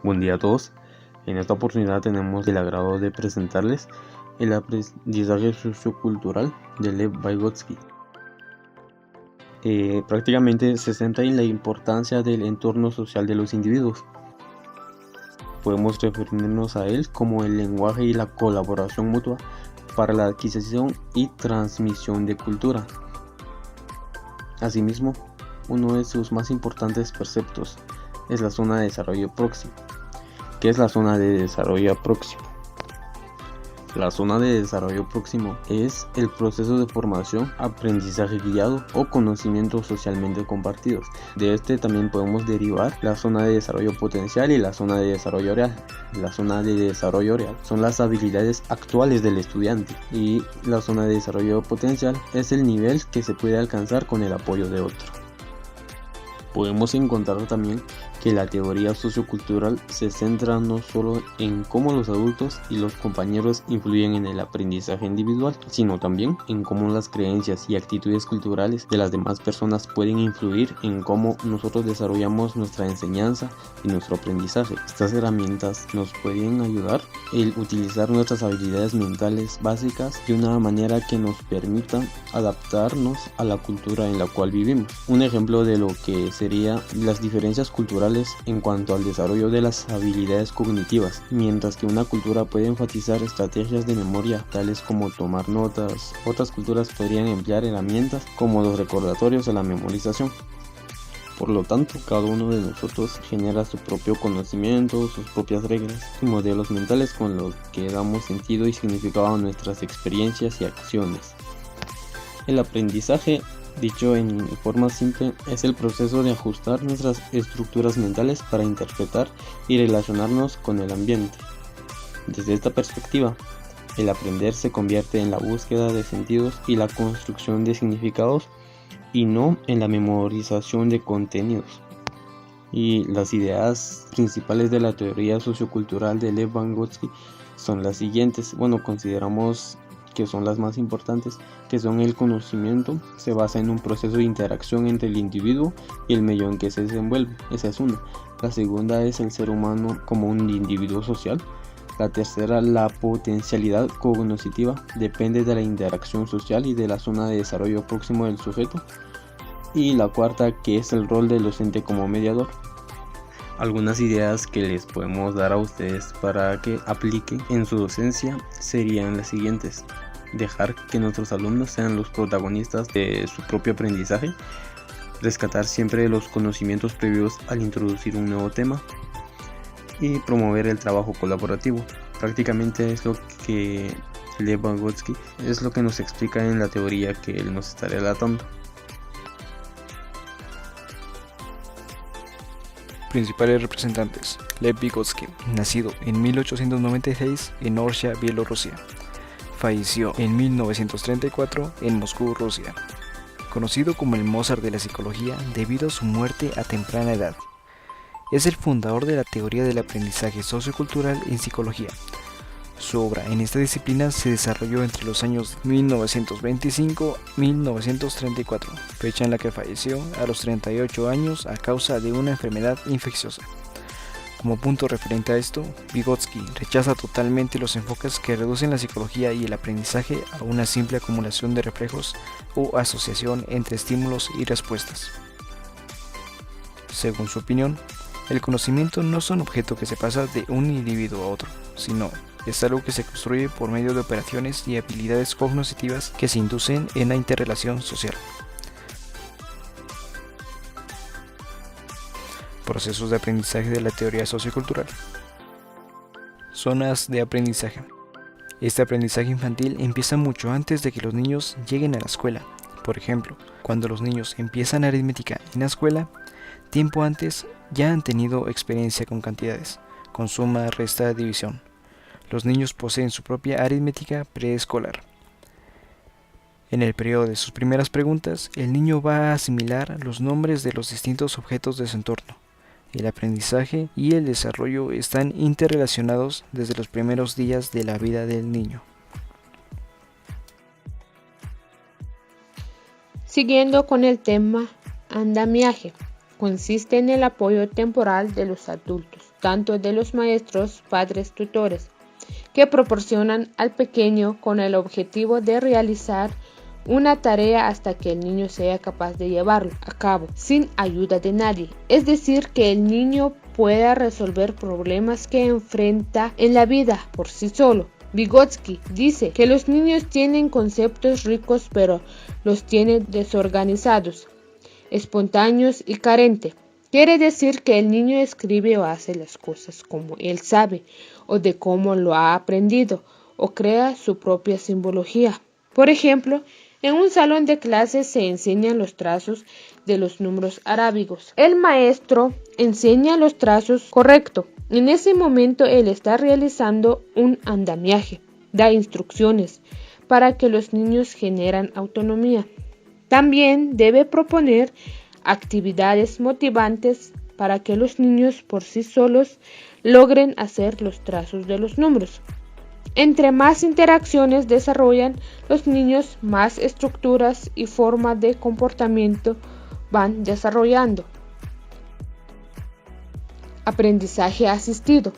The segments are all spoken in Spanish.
Buen día a todos. En esta oportunidad tenemos el agrado de presentarles el aprendizaje sociocultural de Lev Vygotsky. Prácticamente se centra en la importancia del entorno social de los individuos. Podemos referirnos a él como el lenguaje y la colaboración mutua para la adquisición y transmisión de cultura. Asimismo, uno de sus más importantes preceptos es la zona de desarrollo próximo. ¿Qué es la zona de desarrollo próximo? La zona de desarrollo próximo es el proceso de formación, aprendizaje guiado o conocimientos socialmente compartidos. De este también podemos derivar la zona de desarrollo potencial y la zona de desarrollo real. La zona de desarrollo real son las habilidades actuales del estudiante y la zona de desarrollo potencial es el nivel que se puede alcanzar con el apoyo de otro. Podemos encontrar también que la teoría sociocultural se centra no solo en cómo los adultos y los compañeros influyen en el aprendizaje individual, sino también en cómo las creencias y actitudes culturales de las demás personas pueden influir en cómo nosotros desarrollamos nuestra enseñanza y nuestro aprendizaje. Estas herramientas nos pueden ayudar a utilizar nuestras habilidades mentales básicas de una manera que nos permita adaptarnos a la cultura en la cual vivimos. Un ejemplo de lo que serían las diferencias culturales en cuanto al desarrollo de las habilidades cognitivas, mientras que una cultura puede enfatizar estrategias de memoria tales como tomar notas. Otras culturas podrían emplear herramientas como los recordatorios o la memorización. Por lo tanto, cada uno de nosotros genera su propio conocimiento, sus propias reglas y modelos mentales con los que damos sentido y significado a nuestras experiencias y acciones. El aprendizaje, dicho en forma simple, es el proceso de ajustar nuestras estructuras mentales para interpretar y relacionarnos con el ambiente. Desde esta perspectiva, el aprender se convierte en la búsqueda de sentidos y la construcción de significados y no en la memorización de contenidos. Y las ideas principales de la teoría sociocultural de Lev Vygotsky son las siguientes. Consideramos que son las más importantes, que son el conocimiento se basa en un proceso de interacción entre el individuo y el medio en que se desenvuelve. Esa es una. La segunda es el ser humano como un individuo social. La tercera, la potencialidad cognitiva, depende de la interacción social y de la zona de desarrollo próximo del sujeto. Y la cuarta, que es el rol del docente como mediador. Algunas ideas que les podemos dar a ustedes para que apliquen en su docencia serían las siguientes: dejar que nuestros alumnos sean los protagonistas de su propio aprendizaje, rescatar siempre los conocimientos previos al introducir un nuevo tema y promover el trabajo colaborativo. Prácticamente es lo que Lev Vygotsky es lo que nos explica en la teoría que él nos está relatando. Principales representantes: Lev Vygotsky, nacido en 1896 en Orcha, Bielorrusia. Falleció en 1934 en Moscú, Rusia. Conocido como el Mozart de la psicología debido a su muerte a temprana edad. Es el fundador de la teoría del aprendizaje sociocultural en psicología. Su obra en esta disciplina se desarrolló entre los años 1925 y 1934, fecha en la que falleció a los 38 años a causa de una enfermedad infecciosa. Como punto referente a esto, Vygotsky rechaza totalmente los enfoques que reducen la psicología y el aprendizaje a una simple acumulación de reflejos o asociación entre estímulos y respuestas. Según su opinión, el conocimiento no es un objeto que se pasa de un individuo a otro, sino es algo que se construye por medio de operaciones y habilidades cognitivas que se inducen en la interrelación social. Procesos de aprendizaje de la teoría sociocultural. Zonas de aprendizaje. Este aprendizaje infantil empieza mucho antes de que los niños lleguen a la escuela. Por ejemplo, cuando los niños empiezan aritmética en la escuela, tiempo antes ya han tenido experiencia con cantidades, con suma, resta, división. Los niños poseen su propia aritmética preescolar. En el periodo de sus primeras preguntas, el niño va a asimilar los nombres de los distintos objetos de su entorno. El aprendizaje y el desarrollo están interrelacionados desde los primeros días de la vida del niño. Siguiendo con el tema andamiaje. consiste en el apoyo temporal de los adultos, tanto de los maestros, padres, tutores, que proporcionan al pequeño con el objetivo de realizar una tarea hasta que el niño sea capaz de llevarlo a cabo sin ayuda de nadie, es decir, que el niño pueda resolver problemas que enfrenta en la vida por sí solo. Vygotsky dice que los niños tienen conceptos ricos pero los tiene desorganizados, espontáneos y carentes. Quiere decir que el niño escribe o hace las cosas como él sabe o de cómo lo ha aprendido o crea su propia simbología. Por ejemplo, en un salón de clases se enseñan los trazos de los números arábigos. El maestro enseña los trazos correctos. En ese momento él está realizando un andamiaje, da instrucciones para que los niños generen autonomía. También debe proponer actividades motivantes para que los niños por sí solos logren hacer los trazos de los números. Entre más interacciones desarrollan los niños, más estructuras y formas de comportamiento van desarrollando. Aprendizaje asistido.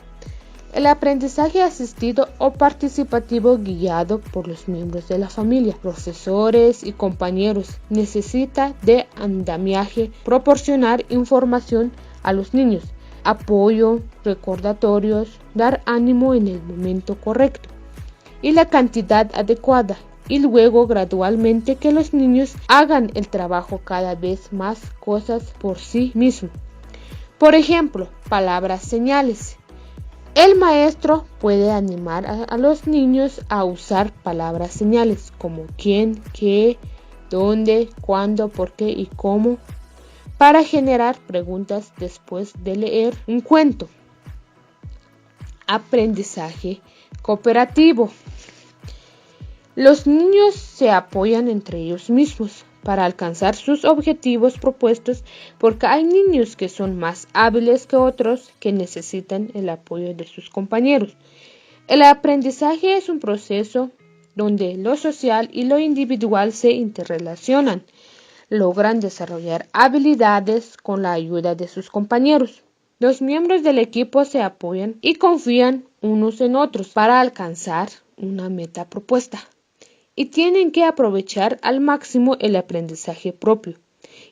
El aprendizaje asistido o participativo guiado por los miembros de la familia, profesores y compañeros necesita de andamiaje, proporcionar información a los niños, apoyo, recordatorios, dar ánimo en el momento correcto y la cantidad adecuada, y luego gradualmente que los niños hagan el trabajo cada vez más cosas por sí mismos. Por ejemplo, palabras señales. El maestro puede animar a los niños a usar palabras señales como quién, qué, dónde, cuándo, por qué y cómo para generar preguntas después de leer un cuento. Aprendizaje cooperativo. Los niños se apoyan entre ellos mismos para alcanzar sus objetivos propuestos porque hay niños que son más hábiles que otros que necesitan el apoyo de sus compañeros. El aprendizaje es un proceso donde lo social y lo individual se interrelacionan. Logran desarrollar habilidades con la ayuda de sus compañeros. Los miembros del equipo se apoyan y confían unos en otros para alcanzar una meta propuesta. Y tienen que aprovechar al máximo el aprendizaje propio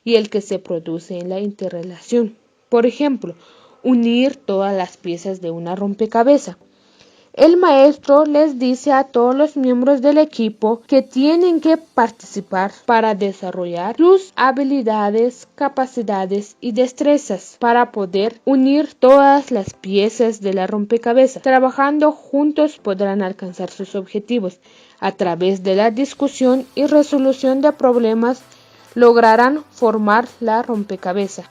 y el que se produce en la interrelación. Por ejemplo, unir todas las piezas de una rompecabezas. El maestro les dice a todos los miembros del equipo que tienen que participar para desarrollar sus habilidades, capacidades y destrezas para poder unir todas las piezas de la rompecabezas. Trabajando juntos podrán alcanzar sus objetivos. A través de la discusión y resolución de problemas lograrán formar la rompecabezas.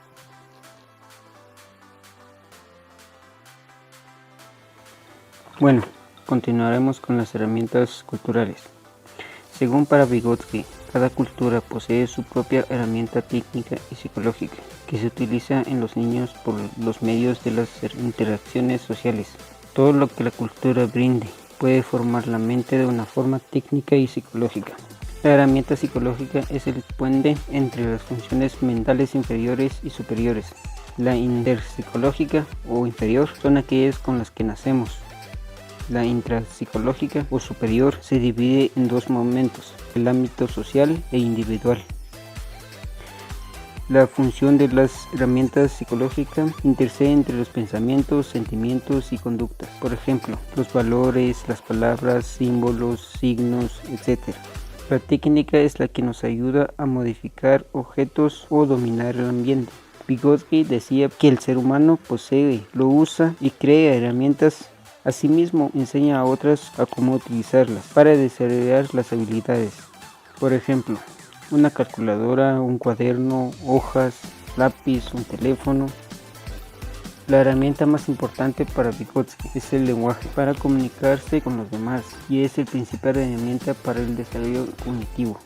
Bueno, continuaremos con las herramientas culturales. Según para Vygotsky, cada cultura posee su propia herramienta técnica y psicológica que se utiliza en los niños por los medios de las interacciones sociales. Todo lo que la cultura brinde puede formar la mente de una forma técnica y psicológica. La herramienta psicológica es el puente entre las funciones mentales inferiores y superiores. La interpsicológica o inferior son aquellas con las que nacemos. La intrapsicológica o superior se divide en dos momentos, el ámbito social e individual. La función de las herramientas psicológicas intercede entre los pensamientos, sentimientos y conductas. Por ejemplo, los valores, las palabras, símbolos, signos, etc. La técnica es la que nos ayuda a modificar objetos o dominar el ambiente. Vygotsky decía que el ser humano posee, lo usa y crea herramientas. Asimismo, enseña a otras a cómo utilizarlas para desarrollar las habilidades. Por ejemplo, una calculadora, un cuaderno, hojas, lápiz, un teléfono. La herramienta más importante para Vygotsky es el lenguaje para comunicarse con los demás y es el principal herramienta para el desarrollo cognitivo.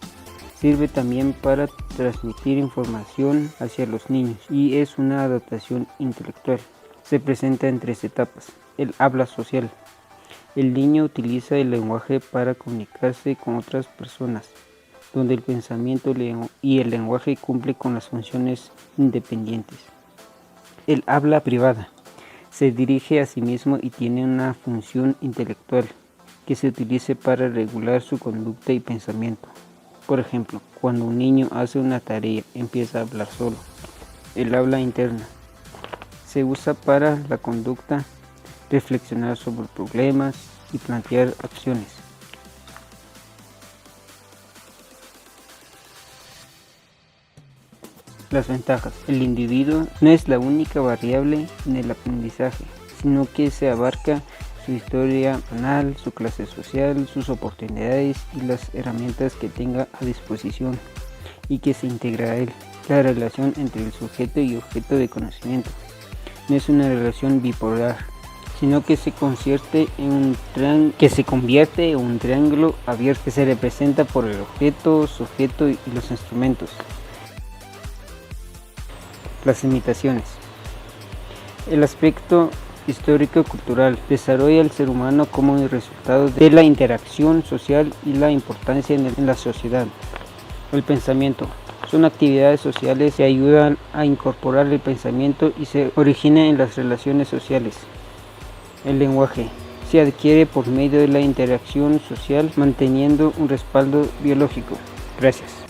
Sirve también para transmitir información hacia los niños y es una adaptación intelectual. Se presenta en 3 etapas. El habla social. El niño utiliza el lenguaje para comunicarse con otras personas. donde el pensamiento y el lenguaje cumplen con las funciones independientes. El habla privada se dirige a sí mismo y tiene una función intelectual que se utiliza para regular su conducta y pensamiento. Por ejemplo, cuando un niño hace una tarea, empieza a hablar solo. El habla interna se usa para la conducta, reflexionar sobre problemas y plantear acciones. Las ventajas. El individuo no es la única variable en el aprendizaje, sino que se abarca su historia personal, su clase social, sus oportunidades y las herramientas que tenga a disposición y que se integra a él. La relación entre el sujeto y objeto de conocimiento no es una relación bipolar, sino que se convierte en un triángulo abierto que se representa por el objeto, sujeto y los instrumentos. Las limitaciones. El aspecto histórico-cultural desarrolla al ser humano como el resultado de la interacción social y la importancia en la sociedad. El pensamiento. Son actividades sociales que ayudan a incorporar el pensamiento y se origina en las relaciones sociales. El lenguaje se adquiere por medio de la interacción social manteniendo un respaldo biológico. Gracias.